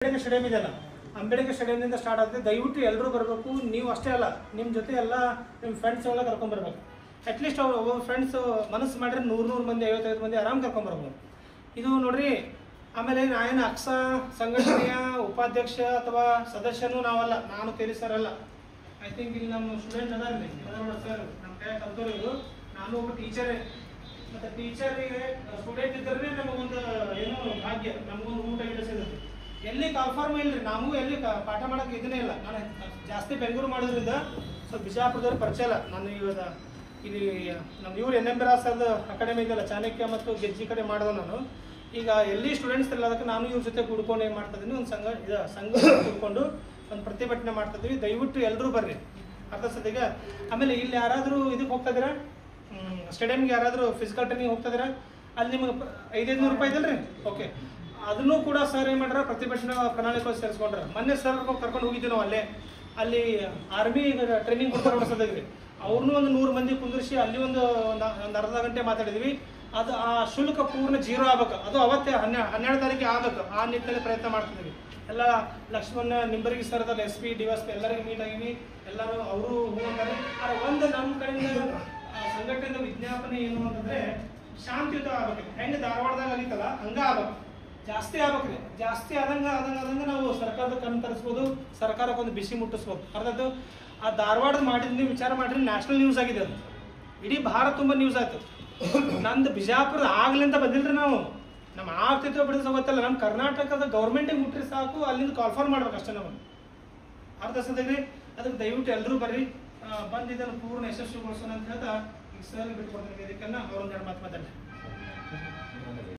Ambedkar stadium ಇದೆಯಲ್ಲ, Ambedkar ಸ್ಟೇಡಿಯಂನಿಂದ start ಆಗುತ್ತೆ. ದಯವಿಟ್ಟು ಎಲ್ಲರೂ ಬರಬೇಕು. ನೀವು ಅಷ್ಟೇ ಅಲ್ಲ, ನಿಮ್ಮ ಜೊತೆ ಎಲ್ಲ ನಿಮ್ಮ ಫ್ರೆಂಡ್ಸ್ ಎಲ್ಲ ಕರ್ಕೊಂಡ್ಬರ್ಬೇಕು. ಅಟ್ಲೀಸ್ಟ್ ಒಬ್ಬ ಫ್ರೆಂಡ್ಸ್ ಮನಸ್ಸು ಮಾಡಿದ್ರೆ 100 ಮಂದಿ 55 ಮಂದಿ ಆರಾಮ್ ಕರ್ಕೊಂಡ್ಬರ್ಬೋದು. ಇದು ನೋಡ್ರಿ. ಆಮೇಲೆ ನಾನೇನು ಅಕ್ಸ ಸಂಘಟನೆಯ ಉಪಾಧ್ಯಕ್ಷ ಅಥವಾ ಸದಸ್ಯನೂ ನಾವಲ್ಲ, ನಾನು ತಿಳಿಸರಲ್ಲ. ಐ ಥಿಂಕ್ ಇಲ್ಲಿ ನಮ್ಮ ಸ್ಟೂಡೆಂಟ್ ಅದಾರ ಸರ್, ನಮ್ಮ ಕೈ ಕಲ್ತೋರು ಇವರು. ನಾನು ಒಬ್ಬ ಟೀಚರೇ. ಮತ್ತು ಟೀಚರಿಗೆ ಸ್ಟೂಡೆಂಟ್ ಇದ್ದರೆ ನಮಗೊಂದು ಏನೋ ಭಾಗ್ಯ, ನಮಗೊಂದು ಊಟ ಗಿಡ ಸಿಗುತ್ತೆ. ಎಲ್ಲಿ ಕಾಲ್ಫಾರ್ಮ್ ಇಲ್ಲರಿ, ನಮಗೂ ಎಲ್ಲಿ ಪಾಠ ಮಾಡೋಕ್ಕೆ ಇದನ್ನೇ ಇಲ್ಲ. ನಾನು ಜಾಸ್ತಿ ಬೆಂಗಳೂರು ಮಾಡೋದ್ರಿಂದ ಸ್ವಲ್ಪ ಬಿಜಾಪುರದವ್ರು ಪರಿಚಯ ಇಲ್ಲ. ನಾನು ಇವಾಗ ಇಲ್ಲಿ ನಮ್ಮ ಇವ್ರು NM ರಾಸದ ಅಕಾಡೆಮಿ ಇದೆಯಲ್ಲ, ಚಾಣಕ್ಯ ಮತ್ತು ಗೆಜ್ಜಿ ಕಡೆ ಮಾಡಿದೆ ನಾನು. ಈಗ ಎಲ್ಲಿ ಸ್ಟೂಡೆಂಟ್ಸ್ ಇಲ್ಲ, ಅದಕ್ಕೆ ನಾನು ಇವ್ರ ಜೊತೆ ಕೂಡ್ಕೊಂಡು ಏನು ಮಾಡ್ತಾಯಿದ್ದೀನಿ, ಒಂದು ಸಂಘ ಕೂಡ್ಕೊಂಡು ಒಂದು ಪ್ರತಿಭಟನೆ ಮಾಡ್ತಾಯಿದ್ವಿ. ದಯವಿಟ್ಟು ಎಲ್ಲರೂ ಬರ್ರಿ ಅರ್ಧ ಸದ್ಯಗೆ. ಆಮೇಲೆ ಇಲ್ಲಿ ಯಾರಾದರೂ ಇದಕ್ಕೆ ಹೋಗ್ತಾ ಇದ್ದೀರಾ, ಸ್ಟೇಡಿಯಮ್ಗೆ ಯಾರಾದರೂ ಫಿಸಿಕಲ್ ಟ್ರೈನಿಂಗ್ ಹೋಗ್ತಾ ಇದ್ದೀರಾ, ಅಲ್ಲಿ ನಿಮಗೆ 500 ರೂಪಾಯಿ ಇದಲ್ರಿ. ಓಕೆ, ಅದನ್ನು ಕೂಡ ಸರ್ ಏನು ಮಾಡ್ಯಾರ, ಪ್ರತಿಭಟನಾ ಪ್ರಣಾಳಿಕೆ ಸೇರಿಸ್ಕೊಂಡ್ರೆ. ಮೊನ್ನೆ ಸರ್ ಕರ್ಕೊಂಡು ಹೋಗಿದ್ವಿ ನಾವು. ಅಲ್ಲಿ ಆರ್ಮಿ ಟ್ರೈನಿಂಗ್ ಕೊಡ್ತಾರೆ ನೋಡ್ಸೋದಾಗ್ರಿ. ಅವ್ರನ್ನೂ ಒಂದು 100 ಮಂದಿ ಕುಂದಿರಿಸಿ ಅಲ್ಲಿ ಒಂದು ಅರ್ಧ ಗಂಟೆ ಮಾತಾಡಿದ್ವಿ. ಅದು ಆ ಶುಲ್ಕ ಪೂರ್ಣ 0 ಆಗ್ಬೇಕು. ಅದು ಅವತ್ತೇ 12 ತಾರೀಕಿಗೆ ಆಗ್ಬೇಕು. ಆ ನಿಟ್ಟಿನಲ್ಲಿ ಪ್ರಯತ್ನ ಮಾಡ್ತಿದ್ವಿ. ಎಲ್ಲ ಲಕ್ಷ್ಮಣ ನಿಂಬರ್ಗಿ ಸರ್ ಅದಲ್ಲ, SP DSP ಎಲ್ಲರಿಗೂ ಮೀಟ್ ಆಗಿವಿ. ಎಲ್ಲರೂ ಅವರು ಹೂ ಅಂತಾರೆ. ಆದರೆ ಒಂದು ನಮ್ಮ ಕಡೆಯಿಂದ ಸಂಘಟನೆಯ ವಿಜ್ಞಾಪನೆ ಏನು ಅಂತಂದರೆ ಶಾಂತಿಯುತ ಆಗ್ಬೇಕು. ಹೆಂಗೆ ಧಾರವಾಡದಾಗ ಆಗಿತ್ತಲ್ಲ ಹಂಗೆ ಆಗ್ಬೇಕು, ಜಾಸ್ತಿ ಆಗ್ಬೇಕ್ರಿ. ಜಾಸ್ತಿ ಆದಂಗೆ ನಾವು ಸರ್ಕಾರದ ಕಣ್ಣು ತರಿಸ್ಬೋದು, ಸರ್ಕಾರಕ್ಕೆ ಒಂದು ಬಿಸಿ ಮುಟ್ಟಿಸ್ಬೋದು. ಅರ್ಥದ್ದು ಆ ಧಾರವಾಡದ ಮಾಡಿದ ನೀವು ವಿಚಾರ ಮಾಡಿರಿ, ನ್ಯಾಷನಲ್ ನ್ಯೂಸ್ ಆಗಿದೆ. ಅದು ಇಡೀ ಭಾರತ ತುಂಬ ನ್ಯೂಸ್ ಆಯಿತು. ನಂದು ಬಿಜಾಪುರ ಆಗ್ಲಿ ಅಂತ ಬಂದಿಲ್ರಿ ನಾವು. ನಮ್ಮ ಆಗ್ತಿತ್ತು ಬಿಡಿಸ ಗೊತ್ತಲ್ಲ, ನಮ್ಮ ಕರ್ನಾಟಕದ ಗೌರ್ಮೆಂಟಿಗೆ ಮುಟ್ರಿ ಸಾಕು, ಅಲ್ಲಿಂದ ಕಾಲ್ಫಾರ್ ಮಾಡ್ಬೇಕು ಅಷ್ಟೇ ನಾವು. ಅರ್ಥ ಸದ್ರಿ. ಅದಕ್ಕೆ ದಯವಿಟ್ಟು ಎಲ್ಲರೂ ಬರ್ರಿ, ಬಂದು ಇದನ್ನು ಪೂರ್ಣ ಯಶಸ್ವಿಗೊಳಿಸೋಣ ಅಂತ ಹೇಳ್ತಾ ಈಗ ಸರ್ ಬಿಟ್ಕೊಡ್ತೀನಿ. ಇದಕ್ಕೆಲ್ಲ ಅವ್ರೊಂದೆರಡು ಮಾತು ಮಾತಾಡಿ.